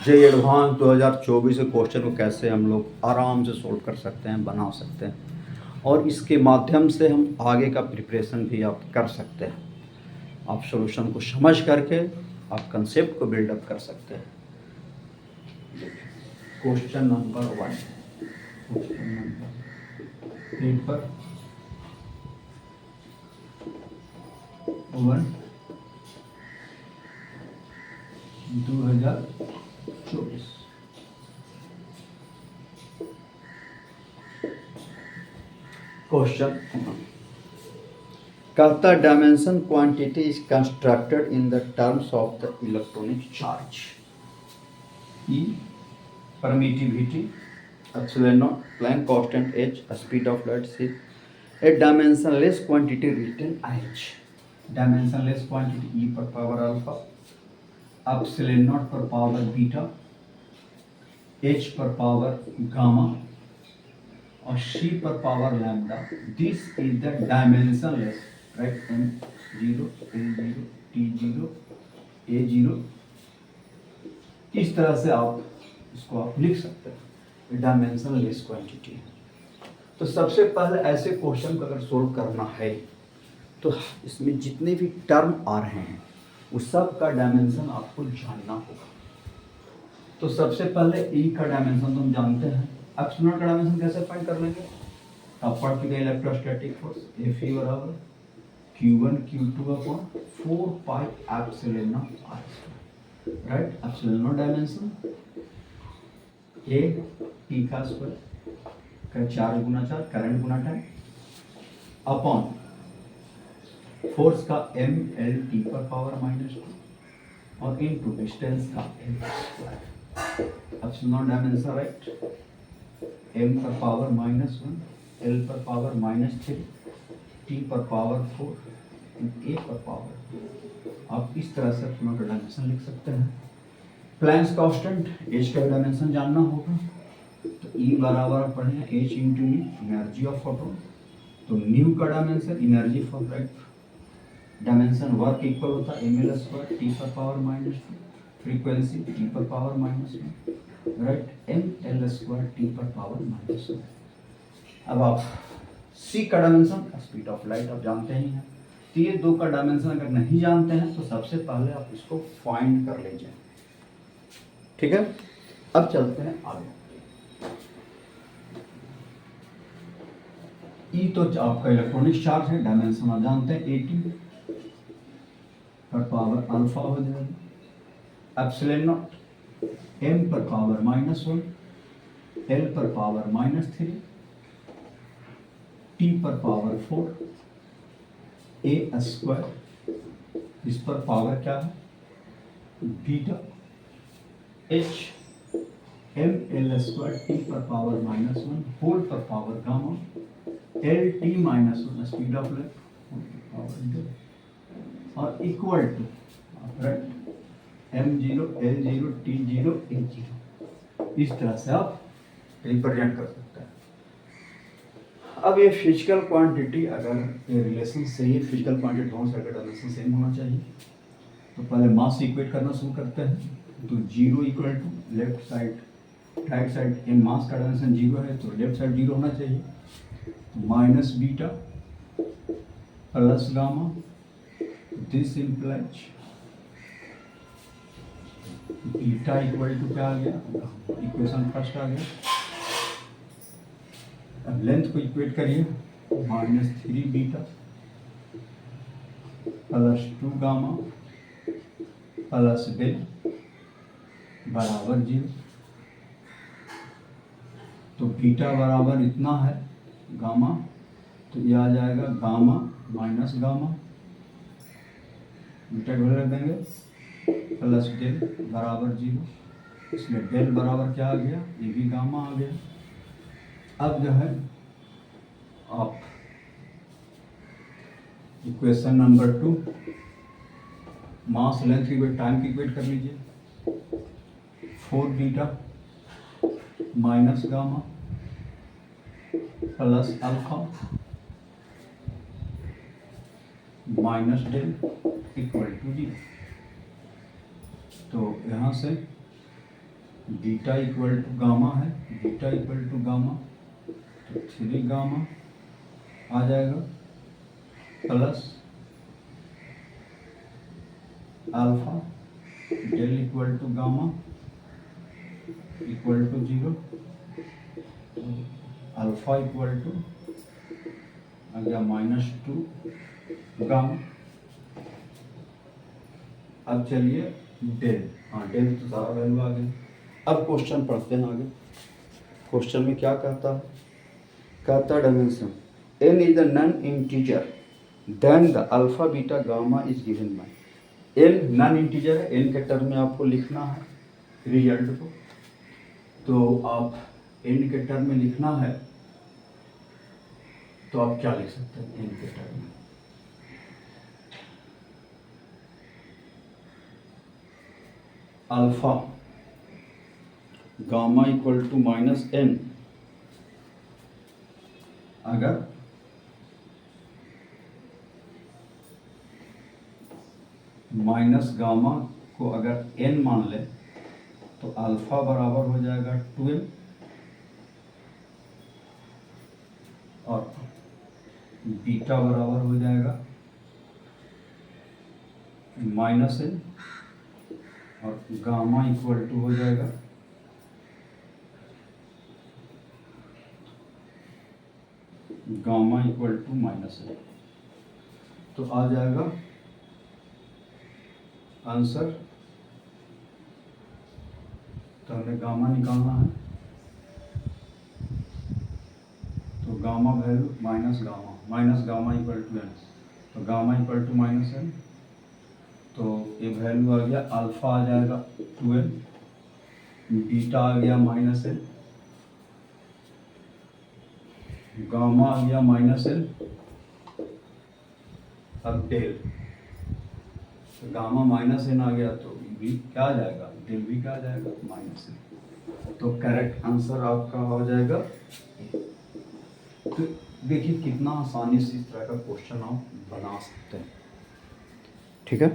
जे advance 2024 के question को कैसे हम लोग आराम से सोल्व कर सकते हैं, बना सकते हैं और इसके माध्यम से हम आगे का प्रिपरेशन भी आप कर सकते हैं। आप सॉल्यूशन को समझ करके आप कंसेप्ट को बिल्डअप कर सकते हैं। Question number 1, question number paper 1 2024। Question कहता dimension quantity is constructed in the terms of the electronic charge. E permittivity, epsilon naught, Planck constant h, speed of light c, a dimensionless quantity written h, dimensionless quantity e per power alpha, epsilon naught per power beta, h per power gamma और c per power lambda. This is the dimensionless, right? m0, l0, t0, a0. इस तरह से आप इसको आप लिख सकते हैं, डायमेंशनलेस क्वांटिटी। तो सबसे पहले ऐसे क्वेश्चन को अगर सोल्व करना है तो इसमें जितने भी टर्म आ रहे हैं उस सब का डायमेंशन आपको जानना होगा। तो सबसे पहले ई का डायमेंशन तो हम जानते हैं, एप्सिलॉन का डायमेंशन कैसे फाइंड कर लेंगे? आप पढ़ चुके इलेक्ट्रोस्टैटिक फोर्स Fe बराबर Q1 Q2 upon 4 pi epsilon not r, right? Epsilon not dimension a t का स्क्वायर का 4 गुना 4 करंट गुना टाइम अपॉन फोर्स का m l t पर पावर -2 और इनटू डिस्टेंस का l square. Epsilon not dimension, right? m पर power -1, l पर power -3, t पर power 4, a पर पावर 2। आप इस तरह से एप्सिलॉन का डायमेंशन लिख सकते हैं। प्लैंक्स कांस्टेंट h का डायमेंशन जानना होगा, तो E बराबर पढ़े h into energy of photon. तो न्यू का dimension energy for light, dimension work equal होता है ml स्क्वायर t पर पावर -2, फ्रीक्वेंसी t पर power -1, right? ml square t पर पावर -1। अब आप c का डायमेंशन स्पीड ऑफ लाइट आप जानते ही हैं। तो ये दो का डायमेंशन अगर नहीं जानते हैं तो सबसे पहले आप इसको फाइंड कर लीजिए, ठीक है? अब चलते हैं आगे। ई तो आपका इलेक्ट्रॉनिक चार्ज है, डायमेंशन आप जानते हैं 80 पर पावर अल्फा हो जाएगा, एप्सिलॉन नॉट m पर पावर -1, l पर पावर -3, t पर पावर 4, a स्क्वायर, इस पर पावर क्या है? Beta, h m l square t पर पावर -1 होल पर power gamma, l t -1 speed of light और equal to, right? m0 l0 t0 a0। इस तरह से आप रिप्रेजेंट कर सकते हैं। अब ये फिजिकल क्वांटिटी, अगर ये रिलेशन सही है, फिजिकल क्वांटिटी दोनों साइड का डायमेंशन सेम होना चाहिए। तो पहले मास इक्वेट करना शुरू करते हैं। तो 0 equal to left side, right side in mass का डायमेंशन 0 है तो लेफ्ट साइड 0 होना चाहिए। Minus beta plus gamma, this implies beta equal to क्या आ गया? इक्वेशन फर्स्ट आ गया। अब लेंथ को इक्वेट करिए, -3 beta plus 2 gamma plus del बराबर 0। तो बीटा बराबर इतना है गामा, तो ये आ जाएगा गामा माइनस गामा, बीटा ढोल रख देंगे, प्लस डेल बराबर 0। इसलिए डेल बराबर क्या आ गया? ये भी गामा आ गया। अब जो है आप इक्वेशन नंबर 2 मास लेंथ की टाइम की इक्वेट कर लीजिए। 4 beta minus gamma plus alpha minus del equal to 0। तो यहाँ से बीटा इक्वल टू गामा है, बीटा इक्वल टू गामा, तो 3 गामा आ जाएगा plus alpha del equal to gamma equal to 0, alpha equal to आ गया -2 गामा। अब चलिए डेल, हाँ डेल तो सारा वैल्यू आ गया। अब क्वेश्चन पढ़ते हैं आगे। क्वेश्चन में क्या कहता है, कहता dimension n is the non integer then the alpha beta gamma is given by. n non integer है, n के टर्म में आपको लिखना है रिजल्ट को, तो आप n के टर्म में लिखना है, तो आप क्या लिख सकते हैं n के टर्म में, alpha gamma equal to -n, अगर माइनस गामा को अगर n मान ले तो अल्फा बराबर हो जाएगा 2m और बीटा बराबर हो जाएगा -n और गामा इक्वल टू हो जाएगा गामा इक्वल टू -n। तो आ जाएगा आंसर, तो हमें गामा निकालना है, तो gamma value minus gamma equal to n, तो गामा इक्वल टू -n, तो ये वैल्यू आ गया, अल्फा आ जाएगा 2n, बीटा आ गया -n, गामा आ गया -n, अब डेल, तो गामा -n आ गया तो भी क्या आ जाएगा, डेल भी क्या आ जाएगा -n। तो करेक्ट आंसर आपका हो जाएगा। तो देखिए कितना आसानी से इस तरह का क्वेश्चन आप बना सकते हैं। ठीक है।